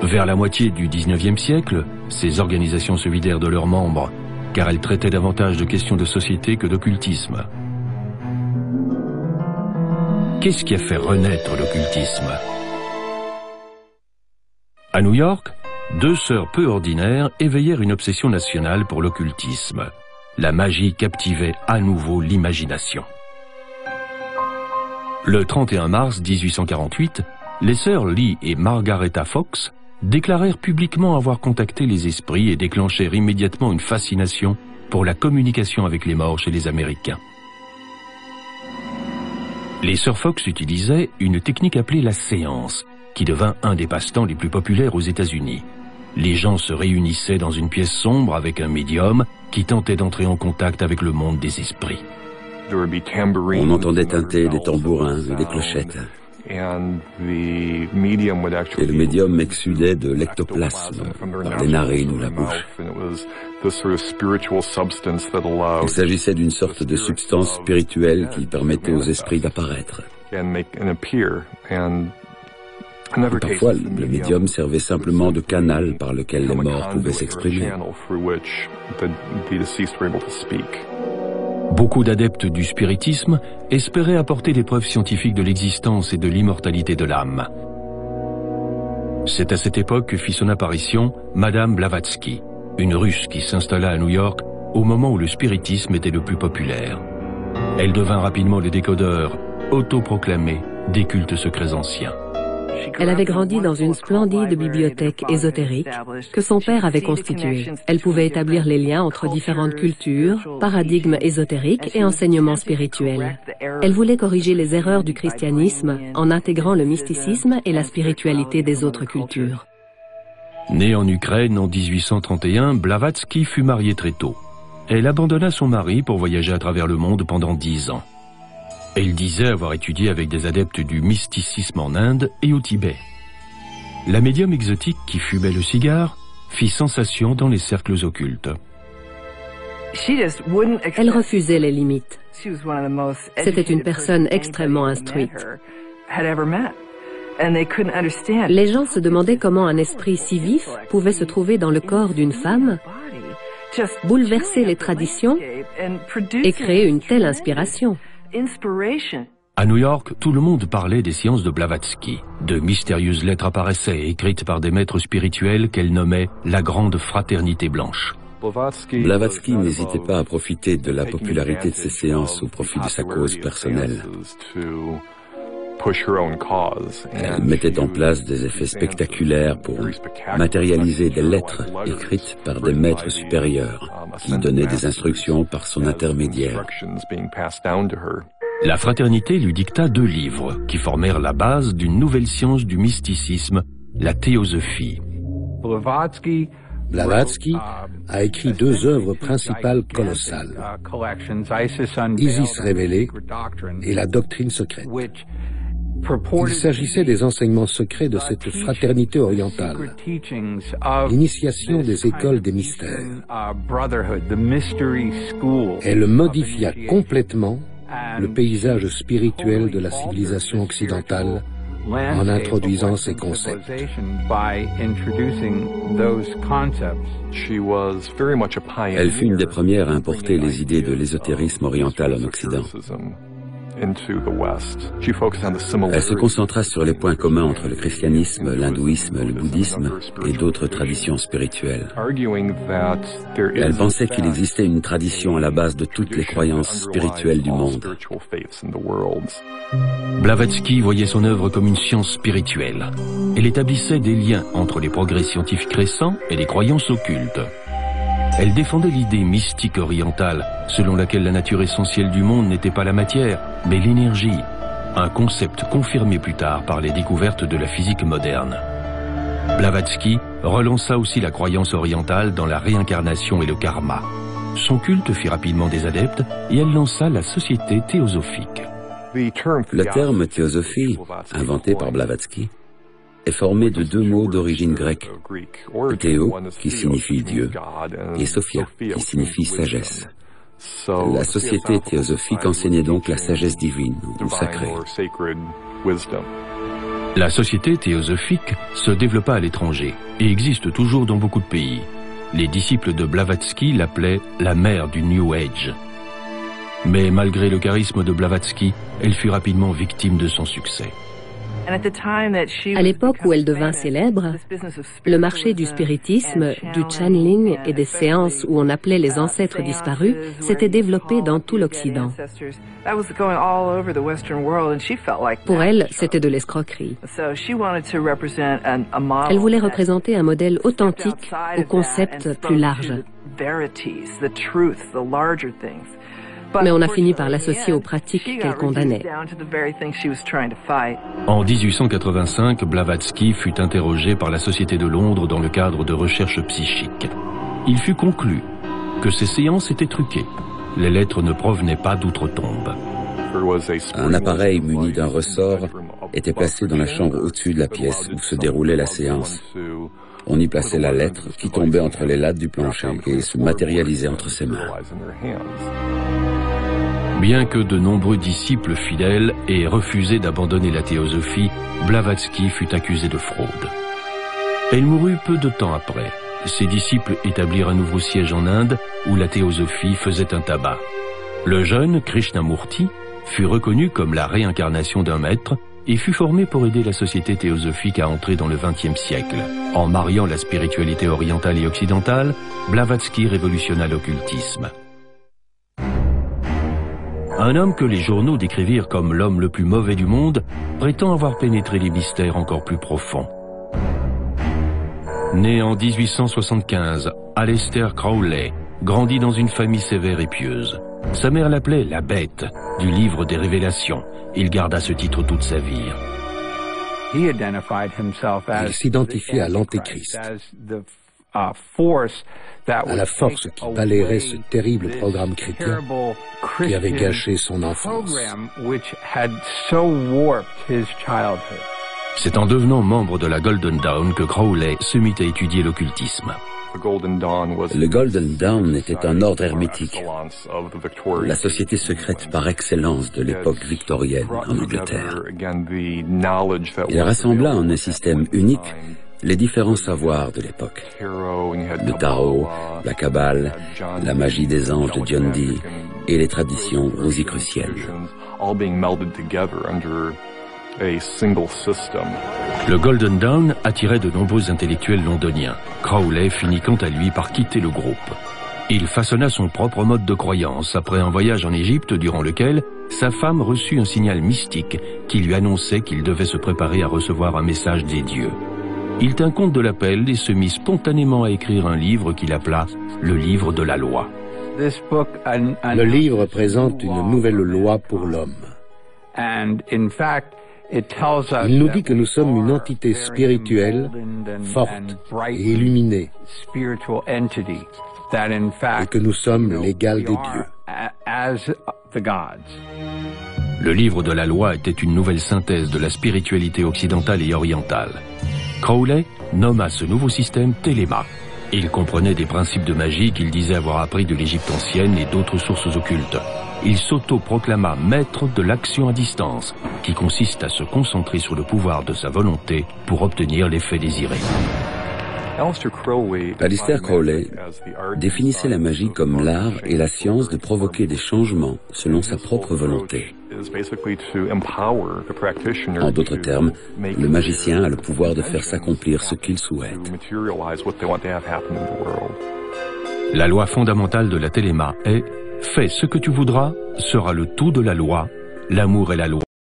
Vers la moitié du XIXe siècle, ces organisations se vidèrent de leurs membres, car elles traitaient davantage de questions de société que d'occultisme. Qu'est-ce qui a fait renaître l'occultisme? À New York, deux sœurs peu ordinaires éveillèrent une obsession nationale pour l'occultisme. La magie captivait à nouveau l'imagination. Le 31 mars 1848, les sœurs Lee et Margaretha Fox déclarèrent publiquement avoir contacté les esprits et déclenchèrent immédiatement une fascination pour la communication avec les morts chez les Américains. Les sœurs Fox utilisaient une technique appelée la séance, qui devint un des passe-temps les plus populaires aux États-Unis. Les gens se réunissaient dans une pièce sombre avec un médium qui tentait d'entrer en contact avec le monde des esprits. On entendait tinter des tambourins et des clochettes. Et le médium exsudait de l'ectoplasme par les narines ou la bouche. Il s'agissait d'une sorte de substance spirituelle qui permettait aux esprits d'apparaître. Parfois, le médium servait simplement de canal par lequel les morts pouvaient s'exprimer. Beaucoup d'adeptes du spiritisme espéraient apporter des preuves scientifiques de l'existence et de l'immortalité de l'âme. C'est à cette époque que fit son apparition Madame Blavatsky, une Russe qui s'installa à New York au moment où le spiritisme était le plus populaire. Elle devint rapidement le décodeur autoproclamé des cultes secrets anciens. Elle avait grandi dans une splendide bibliothèque ésotérique que son père avait constituée. Elle pouvait établir les liens entre différentes cultures, paradigmes ésotériques et enseignements spirituels. Elle voulait corriger les erreurs du christianisme en intégrant le mysticisme et la spiritualité des autres cultures. Née en Ukraine en 1831, Blavatsky fut mariée très tôt. Elle abandonna son mari pour voyager à travers le monde pendant 10 ans. Elle disait avoir étudié avec des adeptes du mysticisme en Inde et au Tibet. La médium exotique qui fumait le cigare fit sensation dans les cercles occultes. Elle refusait les limites. C'était une personne extrêmement instruite. Les gens se demandaient comment un esprit si vif pouvait se trouver dans le corps d'une femme, bouleverser les traditions et créer une telle inspiration. À New York, tout le monde parlait des séances de Blavatsky. De mystérieuses lettres apparaissaient, écrites par des maîtres spirituels qu'elle nommait la Grande Fraternité Blanche. Blavatsky n'hésitait pas à profiter de la popularité de ses séances au profit de sa cause personnelle. Elle mettait en place des effets spectaculaires pour matérialiser des lettres écrites par des maîtres supérieurs qui donnaient des instructions par son intermédiaire. La fraternité lui dicta 2 livres qui formèrent la base d'une nouvelle science du mysticisme, la théosophie. Blavatsky a écrit 2 œuvres principales colossales, Isis révélée et la doctrine secrète. Il s'agissait des enseignements secrets de cette fraternité orientale, l'initiation des écoles des mystères. Elle modifia complètement le paysage spirituel de la civilisation occidentale en introduisant ces concepts. Elle fut une des premières à importer les idées de l'ésotérisme oriental en Occident. Elle se concentra sur les points communs entre le christianisme, l'hindouisme, le bouddhisme et d'autres traditions spirituelles. Elle pensait qu'il existait une tradition à la base de toutes les croyances spirituelles du monde. Blavatsky voyait son œuvre comme une science spirituelle. Elle établissait des liens entre les progrès scientifiques récents et les croyances occultes. Elle défendait l'idée mystique orientale, selon laquelle la nature essentielle du monde n'était pas la matière, mais l'énergie, un concept confirmé plus tard par les découvertes de la physique moderne. Blavatsky relança aussi la croyance orientale dans la réincarnation et le karma. Son culte fit rapidement des adeptes et elle lança la société théosophique. Le terme théosophie, inventé par Blavatsky, est formé de 2 mots d'origine grecque, Théo, qui signifie Dieu, et Sophia, qui signifie sagesse. La société théosophique enseignait donc la sagesse divine ou sacrée. La société théosophique se développa à l'étranger et existe toujours dans beaucoup de pays. Les disciples de Blavatsky l'appelaient la mère du New Age. Mais malgré le charisme de Blavatsky, elle fut rapidement victime de son succès. À l'époque où elle devint célèbre, le marché du spiritisme, du channeling et des séances où on appelait les ancêtres disparus s'était développé dans tout l'Occident. Pour elle, c'était de l'escroquerie. Elle voulait représenter un modèle authentique au concept plus large. Mais on a fini par l'associer aux pratiques qu'elle condamnait. En 1885, Blavatsky fut interrogé par la Société de Londres dans le cadre de recherches psychiques. Il fut conclu que ces séances étaient truquées. Les lettres ne provenaient pas d'outre-tombe. Un appareil muni d'un ressort était placé dans la chambre au-dessus de la pièce où se déroulait la séance. On y plaçait la lettre qui tombait entre les lattes du plancher et se matérialisait entre ses mains. Bien que de nombreux disciples fidèles aient refusé d'abandonner la théosophie, Blavatsky fut accusé de fraude. Elle mourut peu de temps après. Ses disciples établirent un nouveau siège en Inde où la théosophie faisait un tabac. Le jeune Krishnamurti fut reconnu comme la réincarnation d'un maître et fut formé pour aider la société théosophique à entrer dans le XXe siècle. En mariant la spiritualité orientale et occidentale, Blavatsky révolutionna l'occultisme. Un homme que les journaux décrivirent comme l'homme le plus mauvais du monde prétend avoir pénétré les mystères encore plus profonds. Né en 1875, Aleister Crowley grandit dans une famille sévère et pieuse. Sa mère l'appelait la bête du livre des révélations. Il garda ce titre toute sa vie. Il s'identifiait à l'Antéchrist, à la force qui balayerait ce terrible programme chrétien qui avait gâché son enfance. C'est en devenant membre de la Golden Dawn que Crowley se mit à étudier l'occultisme. Le Golden Dawn était un ordre hermétique, la société secrète par excellence de l'époque victorienne en Angleterre. Il rassembla en un système unique les différents savoirs de l'époque. Le tarot, la kabbale, la magie des anges de John Dee et les traditions rosicruciennes. Le Golden Dawn attirait de nombreux intellectuels londoniens. Crowley finit quant à lui par quitter le groupe. Il façonna son propre mode de croyance après un voyage en Égypte durant lequel sa femme reçut un signal mystique qui lui annonçait qu'il devait se préparer à recevoir un message des dieux. Il tint compte de l'appel et se mit spontanément à écrire un livre qu'il appela le livre de la loi. Le livre présente une nouvelle loi pour l'homme. Il nous dit que nous sommes une entité spirituelle, forte et illuminée, et que nous sommes l'égal des dieux. Le livre de la loi était une nouvelle synthèse de la spiritualité occidentale et orientale. Crowley nomma ce nouveau système Téléma. Il comprenait des principes de magie qu'il disait avoir appris de l'Égypte ancienne et d'autres sources occultes. Il s'auto-proclama maître de l'action à distance, qui consiste à se concentrer sur le pouvoir de sa volonté pour obtenir l'effet désiré. Aleister Crowley définissait la magie comme l'art et la science de provoquer des changements selon sa propre volonté. En d'autres termes, le magicien a le pouvoir de faire s'accomplir ce qu'il souhaite. La loi fondamentale de la Téléma est « Fais ce que tu voudras, sera le tout de la loi, l'amour est la loi ».